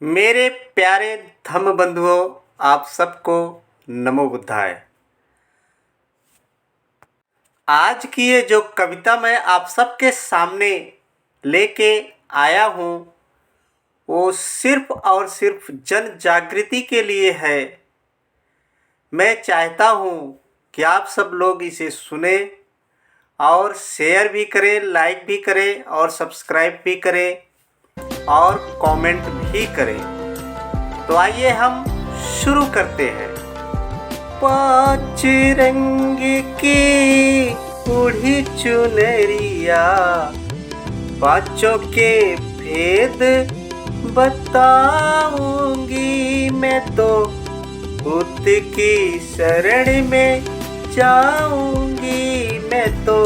मेरे प्यारे धम्म बंधुओं, आप सबको नमो बुद्धाय। आज की ये जो कविता मैं आप सबके सामने लेके आया हूँ वो सिर्फ और सिर्फ जन जागृति के लिए है। मैं चाहता हूँ कि आप सब लोग इसे सुने और शेयर भी करें, लाइक भी करें और सब्सक्राइब भी करें और कमेंट भी करें। तो आइए हम शुरू करते हैं। पांच रंग की उड़ी चुनरिया, पांचों के भेद बताऊंगी मैं तो बुद्ध की शरण में जाऊंगी, मैं तो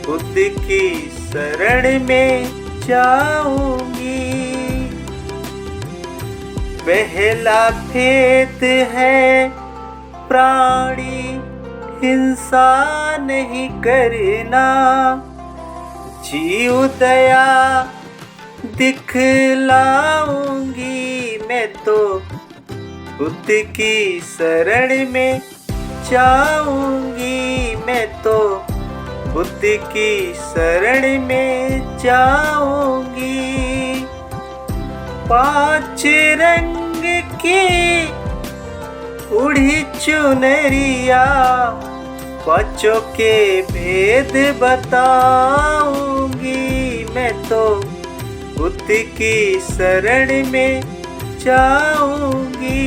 बुद्ध की शरण में जाऊंगी। पहला भेद है प्राणी हिंसा नहीं करना, जीव दया दिखलाऊंगी मैं तो बुद्ध की शरण में जाऊंगी, मैं तो बुद्ध की शरण में जाऊंगी। पांच रंग की उड़ी चुनरिया, पांचों के भेद बताऊंगी मैं तो बुद्ध की शरण में जाऊंगी।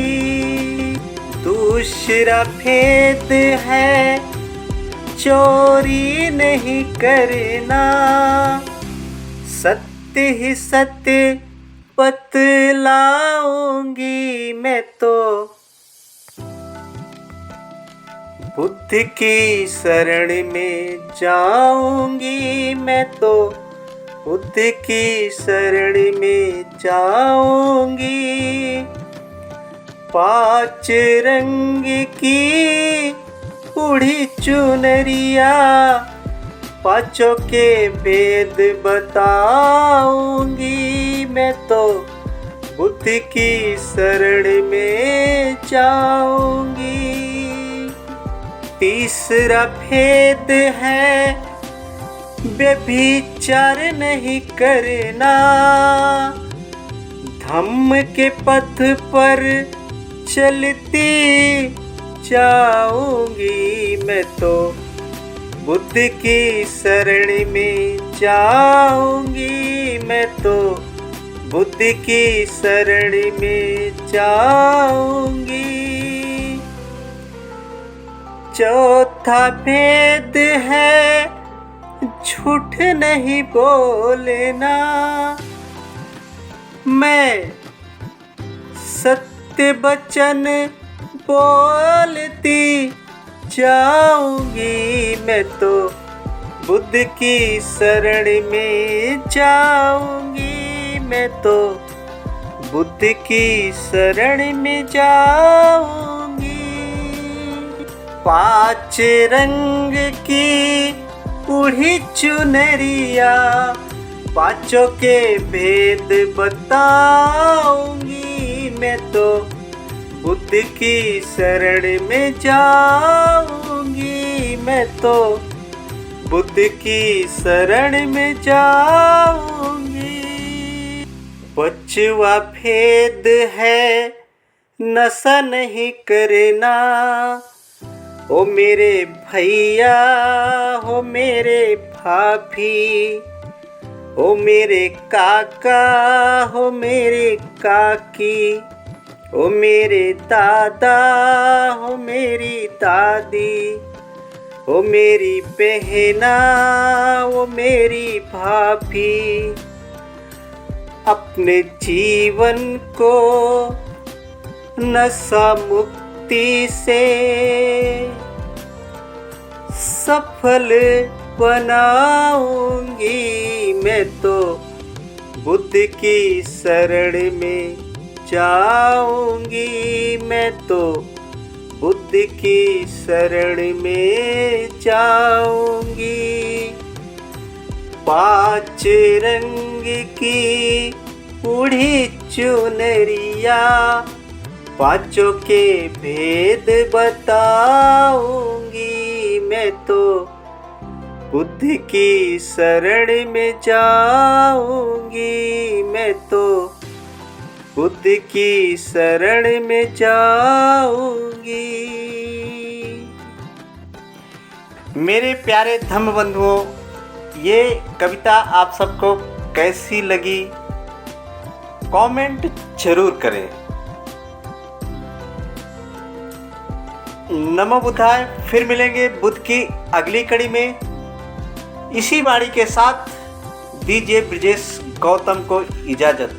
दूसरा भेद है चोरी नहीं करना, सत्य ही सत्य बतलाऊंगी मैं तो बुद्ध की शरण में जाऊंगी, मैं तो बुद्ध की शरण में जाऊंगी। पांच रंग की उड़ी चुनरिया, पांचों के भेद बताऊंगी मैं तो बुद्ध की शरण में जाऊंगी। तीसरा भेद है व्यभिचार नहीं करना, धम्म के पथ पर चलती जाऊंगी मैं तो बुद्ध की शरण में जाऊंगी, मैं तो बुद्ध की शरण में जाऊंगी। चौथा भेद है झूठ नहीं बोलना, मैं सत्य वचन बोलती जाऊंगी, मैं तो बुद्ध की शरण में जाऊंगी, मैं तो बुद्ध की शरण में जाऊंगी। पांच रंग की उड़ी चुनरिया, पांचों के भेद बताऊंगी मैं तो बुद्ध की शरण में जाऊंगी, मैं तो बुद्ध की शरण में जाऊंगी। पांचवा भेद है नशा नहीं करना, ओ मेरे भैया हो मेरे भाभी, ओ मेरे काका हो मेरे काकी, ओ मेरे दादा हो मेरी दादी, ओ मेरी बहना ओ मेरी भाभी। अपने जीवन को नशा मुक्ति से सफल बनाऊंगी मैं तो बुद्ध की शरण में जाऊंगी, मैं तो बुद्ध की शरण में जाऊंगी। पांच रंग की बूढ़ी चुनरिया, पांचों के भेद बताऊंगी। मैं तो बुद्ध की शरण में जाऊंगी। मैं तो बुद्ध की शरण में जाऊंगी। मेरे प्यारे धम्म बंधुओं, ये कविता आप सबको कैसी लगी कमेंट जरूर करें। नमो बुद्धाय। फिर मिलेंगे बुद्ध की अगली कड़ी में। इसी वाणी के साथ दीजिए ब्रजेश गौतम को इजाजत।